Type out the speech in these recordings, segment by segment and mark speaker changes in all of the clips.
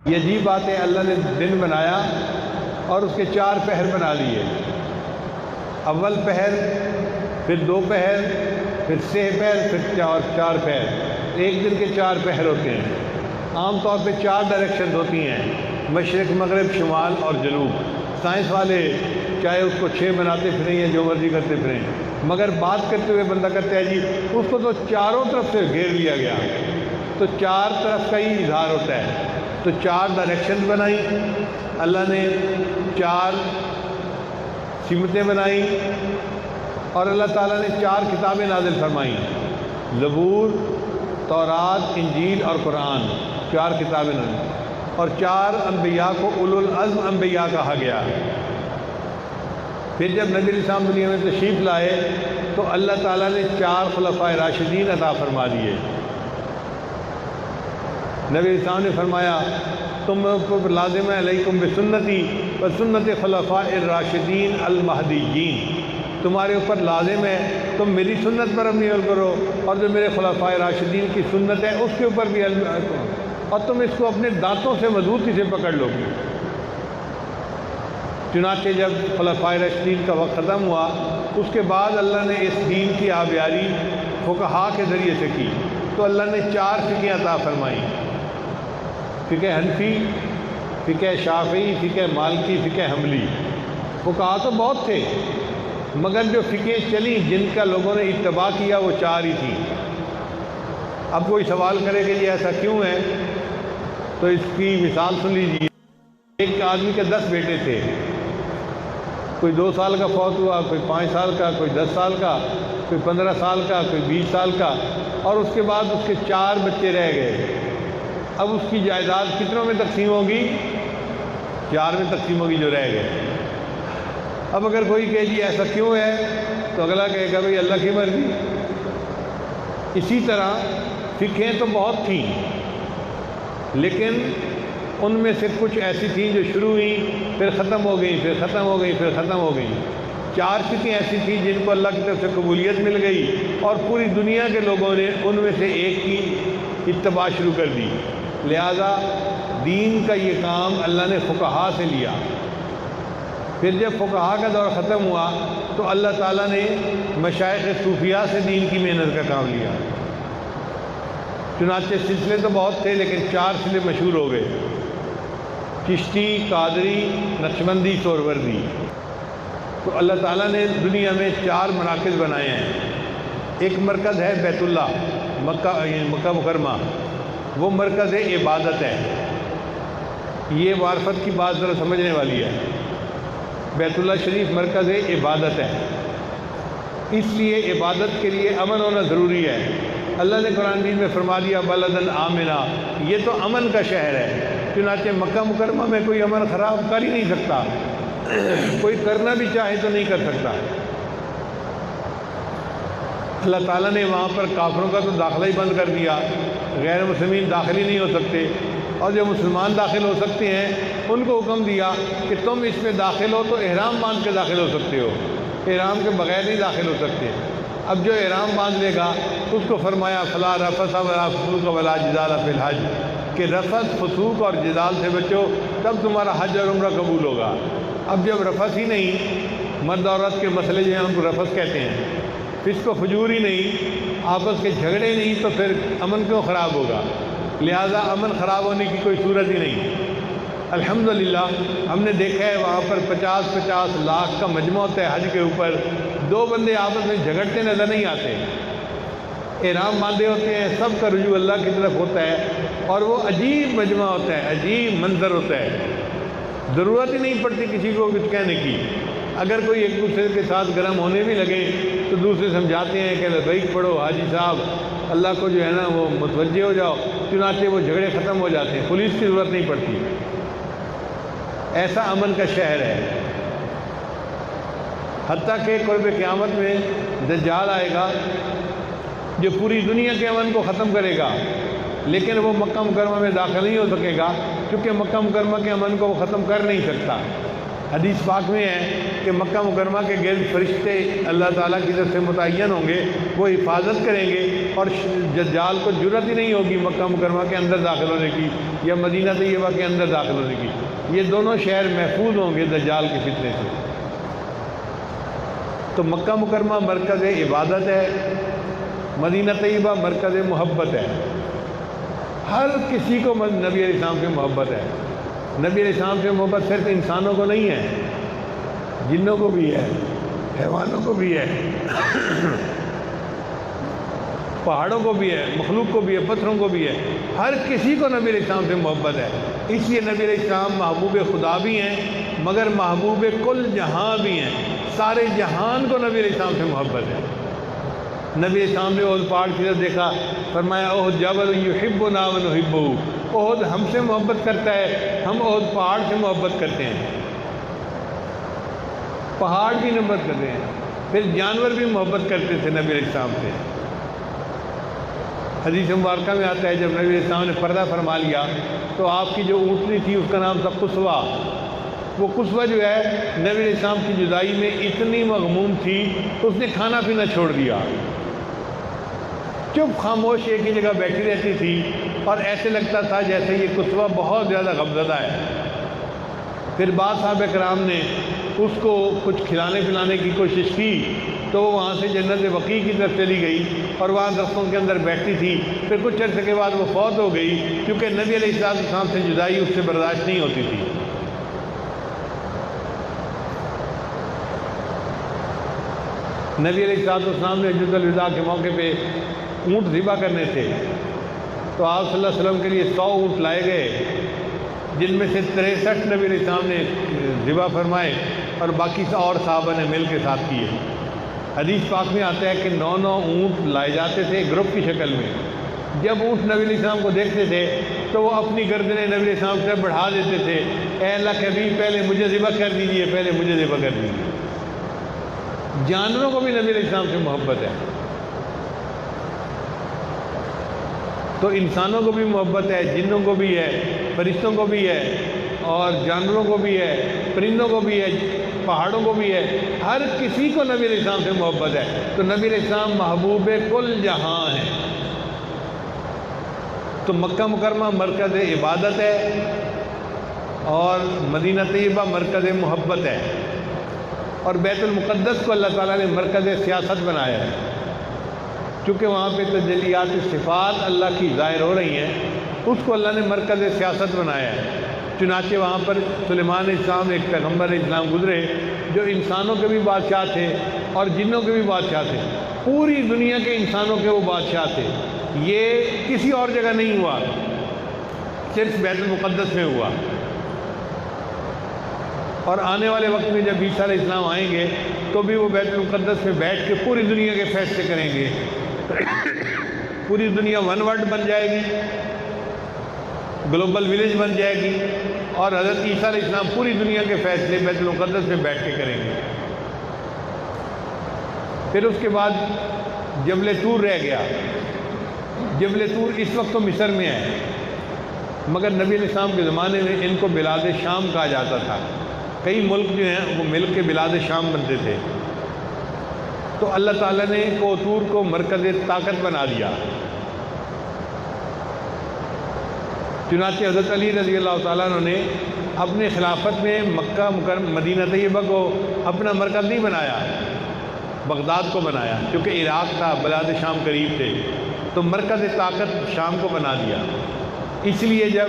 Speaker 1: یہ عجیب بات ہے، اللہ نے دن بنایا اور اس کے 4 پہر بنا لیے۔ اول پہر، پھر 2 پہر، پھر 6 پہر، پھر 4 پہر۔ ایک دن کے 4 پہر ہوتے ہیں۔ عام طور پہ 4 ڈائریکشن ہوتی ہیں، مشرق، مغرب، شمال اور جنوب۔ سائنس والے چاہے اس کو 6 بناتے پھریں یا جو مرضی کرتے پھریں، مگر بات کرتے ہوئے بندہ کہتا ہے جی اس کو تو چاروں طرف سے گھیر لیا گیا، تو 4 طرف کا ہی اظہار ہوتا ہے۔ تو 4 ڈائریکشن بنائی اللہ نے، 4 سمتیں بنائیں، اور اللہ تعالیٰ نے 4 کتابیں نازل فرمائیں، زبور، تورات، انجیل اور قرآن۔ 4 کتابیں نازل، اور 4 انبیاء کو اولو العزم انبیاء کہا گیا۔ پھر جب نبی علیہ السلام دنیا میں تشریف لائے تو اللہ تعالیٰ نے 4 خلفائے راشدین عطا فرما دیے۔ نبی علیہ السلام نے فرمایا تم پر لازم علیکم بسنتی و سنت خلفاء الراشدین المہدیین، تمہارے اوپر لازم ہے تم میری سنت پر عمل کرو، اور جو میرے خلفاء راشدین کی سنت ہے اس کے اوپر بھی عمل کرو، اور تم اس کو اپنے دانتوں سے مضبوطی سے پکڑ لو گے۔ چنانچہ جب خلفائے راشدین کا وقت ختم ہوا، اس کے بعد اللہ نے اس دین کی آبیاری فقہا کے ذریعے سے کی، تو اللہ نے 4 فقہیں عطا فرمائیں، فقہ حنفی، فقہ شافعی، فقہ مالکی، فقہ حنبلی۔ فقہا تو بہت تھے، مگر جو فقہیں چلیں جن کا لوگوں نے اتباع کیا وہ 4 ہی تھیں۔ اب کوئی سوال کرے کہ یہ ایسا کیوں ہے، تو اس کی مثال سن لیجیے۔ ایک آدمی کے 10 بیٹے تھے، کوئی 2 سال کا فوت ہوا، کوئی 5 سال کا، کوئی 10 سال کا، کوئی 15 سال کا، کوئی 20 سال کا، اور اس کے بعد اس کے 4 بچے رہ گئے۔ اب اس کی جائیداد کتنوں میں تقسیم ہوگی؟ 4 میں تقسیم ہوگی جو رہ گئے۔ اب اگر کوئی کہے جی ایسا کیوں ہے، تو اگلا کہے گا بھئی اللہ کی مرضی۔ اسی طرح فقہیں تو بہت تھیں، لیکن ان میں سے کچھ ایسی تھیں جو شروع ہوئیں، پھر ختم ہو گئیں، پھر ختم ہو گئیں، پھر ختم ہو گئیں۔ 4 فقہیں ایسی تھیں جن کو اللہ کی طرف سے قبولیت مل گئی، اور پوری دنیا کے لوگوں نے ان میں سے ایک کی اتباع شروع کر دی۔ لہذا دین کا یہ کام اللہ نے فقہا سے لیا۔ پھر جب فقہا کا دور ختم ہوا تو اللہ تعالیٰ نے مشائخ صوفیاء سے دین کی محنت کا کام لیا۔ چنانچہ سلسلے تو بہت تھے، لیکن 4 سلسلے مشہور ہو گئے: چشتی، قادری، نقشبندی، سہروردی۔ تو اللہ تعالیٰ نے دنیا میں 4 مراکز بنائے ہیں۔ ایک مرکز ہے بیت اللہ، مکہ مکرمہ، وہ مرکز عبادت ہے۔ یہ معرفت کی بات ذرا سمجھنے والی ہے۔ بیت اللہ شریف مرکز عبادت ہے، اس لیے عبادت کے لیے امن ہونا ضروری ہے۔ اللہ نے قرآن مجید میں فرما دیا بلدن آمنا، یہ تو امن کا شہر ہے۔ چنانچہ مکہ مکرمہ میں کوئی امن خراب کر ہی نہیں سکتا، کوئی کرنا بھی چاہے تو نہیں کر سکتا۔ اللہ تعالیٰ نے وہاں پر کافروں کا تو داخلہ ہی بند کر دیا، غیر مسلمین داخل ہی نہیں ہو سکتے، اور جو مسلمان داخل ہو سکتے ہیں ان کو حکم دیا کہ تم اس میں داخل ہو تو احرام باندھ کے داخل ہو سکتے ہو، احرام کے بغیر نہیں داخل ہو سکتے۔ اب جو احرام باندھ لے گا اس کو فرمایا فلا رفث ولا فسوق ولا جدال فی الحج، کہ رفث، فسوق اور جدال سے بچو، تب تمہارا حج اور عمرہ قبول ہوگا۔ اب جب رفث ہی نہیں، مرد عورت کے مسئلے جو ہیں ان کو رفث کہتے ہیں، فسق و فجور ہی نہیں، آپس کے جھگڑے نہیں، تو پھر امن کیوں خراب ہوگا؟ لہذا امن خراب ہونے کی کوئی صورت ہی نہیں۔ الحمدللہ ہم نے دیکھا ہے وہاں پر 50 لاکھ کا مجمع ہوتا ہے حج کے اوپر، 2 بندے آپس میں جھگڑتے نظر نہیں آتے، احرام باندھے ہوتے ہیں، سب کا رجوع اللہ کی طرف ہوتا ہے، اور وہ عجیب مجمع ہوتا ہے، عجیب منظر ہوتا ہے، ضرورت ہی نہیں پڑتی کسی کو کچھ کہنے کی۔ اگر کوئی ایک دوسرے کے ساتھ گرم ہونے بھی لگے تو دوسرے سمجھاتے ہیں کہ لبیک پڑھو حاجی صاحب، اللہ کو جو ہے نا وہ متوجہ ہو جاؤ، چنانچہ وہ جھگڑے ختم ہو جاتے ہیں، پولیس کی ضرورت نہیں پڑتی۔ ایسا امن کا شہر ہے، حتیٰ کہ قرب قیامت میں دجال آئے گا جو پوری دنیا کے امن کو ختم کرے گا، لیکن وہ مکہ مکرمہ میں داخل نہیں ہو سکے گا، کیونکہ مکہ مکرمہ کے امن کو وہ ختم کر نہیں سکتا۔ حدیث پاک میں ہے کہ مکہ مکرمہ کے گرد فرشتے اللہ تعالیٰ کی طرف سے متعین ہوں گے، وہ حفاظت کریں گے، اور دجال کو جرأت ہی نہیں ہوگی مکہ مکرمہ کے اندر داخل ہونے کی یا مدینہ طیبہ کے اندر داخل ہونے کی۔ یہ دونوں شہر محفوظ ہوں گے دجال کے فتنے سے۔ تو مکہ مکرمہ مرکز عبادت ہے، مدینہ طیبہ مرکز محبت ہے۔ ہر کسی کو نبی علیہ السلام سے محبت ہے۔ نبی علیہ السلام سے محبت صرف انسانوں کو نہیں ہے، جنوں کو بھی ہے، حیوانوں کو بھی ہے، پہاڑوں کو بھی ہے، مخلوق کو بھی ہے، پتھروں کو بھی ہے، ہر کسی کو نبی علیہ السلام سے محبت ہے۔ اس لیے نبی علیہ السلام محبوب خدا بھی ہیں مگر محبوب کل جہاں بھی ہیں۔ سارے جہان کو نبی علیہ السلام سے محبت ہے۔ نبی علیہ السلام نے احد پہاڑ کی طرف دیکھا، فرمایا احد جبل یحبنا ونحبہ، احد ہم سے محبت کرتا ہے، ہم احد پہاڑ سے محبت کرتے ہیں۔ پہاڑ بھی محبت کرتے ہیں، پھر جانور بھی محبت کرتے تھے نبی علیہ السلام سے۔ حدیث مبارکہ میں آتا ہے جب نبی علیہ السلام نے پردہ فرما لیا تو آپ کی جو اونٹنی تھی اس کا نام تھا قصوہ۔ وہ قصوہ جو ہے نبی علیہ السلام کی جدائی میں اتنی مغموم تھی تو اس نے کھانا پینا چھوڑ دیا، چپ خاموش ایک ہی جگہ بیٹھی رہتی تھی، اور ایسے لگتا تھا جیسے یہ قصوہ بہت زیادہ غمزدہ ہے۔ پھر بعض صحابہ کرام نے اس کو کچھ کھلانے پلانے کی کوشش کی تو وہ وہاں سے جنت بقیع کی طرف چلی گئی اور وہاں درختوں کے اندر بیٹھی تھی۔ پھر کچھ عرصے کے بعد وہ فوت ہو گئی کیونکہ نبی علیہ السلام سے جدائی اس سے برداشت نہیں ہوتی تھی۔ نبی علیہ السلام نے حجۃ الوداع کے موقع پہ اونٹ ذبح کرنے تھے تو آپ صلی اللہ علیہ وسلم کے لیے 100 اونٹ لائے گئے، جن میں سے 63 نبی علیہ السلام نے ذبح فرمائے اور باقی اور صحابہ نے مل کے ساتھ کیے۔ حدیث پاک میں آتا ہے کہ 9 اونٹ لائے جاتے تھے گروپ کی شکل میں۔ جب اونٹ نبی علیہ السلام کو دیکھتے تھے تو وہ اپنی گردنیں نبی علیہ السلام سے بڑھا دیتے تھے، اے اللہ کے حبیب پہلے مجھے ذبح کر دیجیے، پہلے مجھے ذبح کر دیجیے۔ جانوروں کو بھی نبی علیہ السلام سے محبت ہے، تو انسانوں کو بھی محبت ہے، جنوں کو بھی ہے، فرشتوں کو بھی ہے، اور جانوروں کو بھی ہے، پرندوں کو بھی ہے، پہاڑوں کو بھی ہے، ہر کسی کو نبی علیہ السلام سے محبت ہے۔ تو نبی علیہ السلام محبوب کل جہاں ہیں۔ تو مکہ مکرمہ مرکز عبادت ہے اور مدینہ طیبہ مرکز محبت ہے، اور بیت المقدس کو اللہ تعالیٰ نے مرکز سیاست بنایا ہے، چونکہ وہاں پہ تجلیات صفات اللہ کی ظاہر ہو رہی ہیں، اس کو اللہ نے مرکز سیاست بنایا ہے۔ چنانچہ وہاں پر سلیمان علیہ السلام ایک پیغمبر علیہ السلام گزرے جو انسانوں کے بھی بادشاہ تھے اور جنوں کے بھی بادشاہ تھے، پوری دنیا کے انسانوں کے وہ بادشاہ تھے۔ یہ کسی اور جگہ نہیں ہوا، صرف بیت المقدس میں ہوا، اور آنے والے وقت میں جب عیسیٰ علیہ السلام آئیں گے تو بھی وہ بیت المقدس میں بیٹھ کے پوری دنیا کے فیصلے کریں گے۔ پوری دنیا ون ورلڈ بن جائے گی، گلوبل ولیج بن جائے گی، اور حضرت عیسیٰ علیہ السلام پوری دنیا کے فیصلے بیت المقدس میں بیٹھ کے کریں گے۔ پھر اس کے بعد جبل طور رہ گیا۔ جبل طور اس وقت تو مصر میں ہے، مگر نبی علیہ السلام کے زمانے میں ان کو بلاد شام کہا جاتا تھا۔ کئی ملک جو ہیں وہ مل کے بلاد شام بنتے تھے۔ تو اللہ تعالیٰ نے طور کو مرکز طاقت بنا دیا۔ چنانچہ حضرت علی رضی اللہ تعالیٰ عنہ نے اپنے خلافت میں مکہ مدینہ طیبہ کو اپنا مرکز نہیں بنایا، بغداد کو بنایا، کیونکہ عراق تھا، بلاد شام قریب تھے، تو مرکز طاقت شام کو بنا دیا۔ اس لیے جب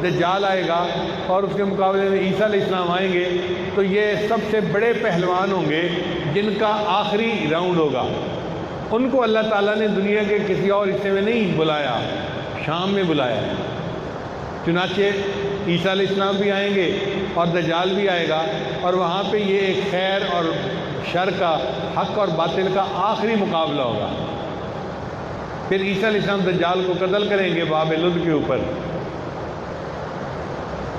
Speaker 1: دجال آئے گا اور اس کے مقابلے میں عیسیٰ علیہ السلام آئیں گے تو یہ سب سے بڑے پہلوان ہوں گے جن کا آخری راؤنڈ ہوگا۔ ان کو اللہ تعالیٰ نے دنیا کے کسی اور حصے میں نہیں بلایا، شام میں بلایا۔ چنانچہ عیسیٰ علیہ السلام بھی آئیں گے اور دجال بھی آئے گا، اور وہاں پہ یہ ایک خیر اور شر کا، حق اور باطل کا آخری مقابلہ ہوگا۔ پھر عیسیٰ علیہ السلام دجال کو قتل کریں گے باب لد کے اوپر۔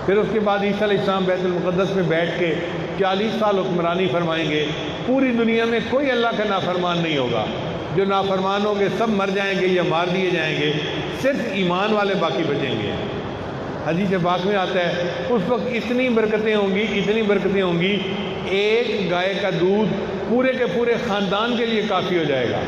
Speaker 1: پھر اس کے بعد عیسیٰ علیہ السلام بیت المقدس میں بیٹھ کے 40 سال حکمرانی فرمائیں گے۔ پوری دنیا میں کوئی اللہ کا نافرمان نہیں ہوگا، جو نافرمان ہوں گے سب مر جائیں گے یا مار دیے جائیں گے، صرف ایمان والے باقی بچیں گے۔ حدیث پاک میں آتا ہے اس وقت اتنی برکتیں ہوں گی ایک گائے کا دودھ پورے کے پورے خاندان کے لیے کافی ہو جائے گا۔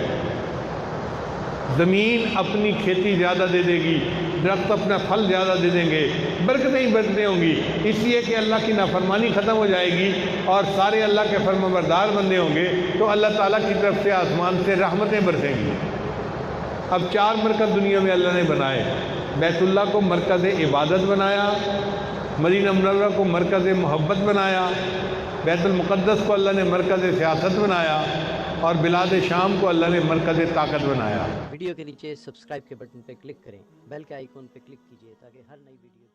Speaker 1: زمین اپنی کھیتی زیادہ دے دے گی، درخت اپنا پھل زیادہ دے دیں گے، برکتیں ہی برکتیں ہوں گی، اس لیے کہ اللہ کی نافرمانی ختم ہو جائے گی اور سارے اللہ کے فرما بردار بندے ہوں گے، تو اللہ تعالیٰ کی طرف سے آسمان سے رحمتیں برسیں گی۔ اب 4 مرکز دنیا میں اللہ نے بنائے، بیت اللہ کو مرکز عبادت بنایا، مدینہ منورہ کو مرکز محبت بنایا، بیت المقدس کو اللہ نے مرکز سیاست بنایا، اور بلاد شام کو اللہ نے مرکز طاقت بنایا۔
Speaker 2: ویڈیو کے نیچے سبسکرائب کے بٹن پہ کلک کریں، بیل کے آئیکن پہ کلک کیجئے تاکہ ہر نئی ویڈیو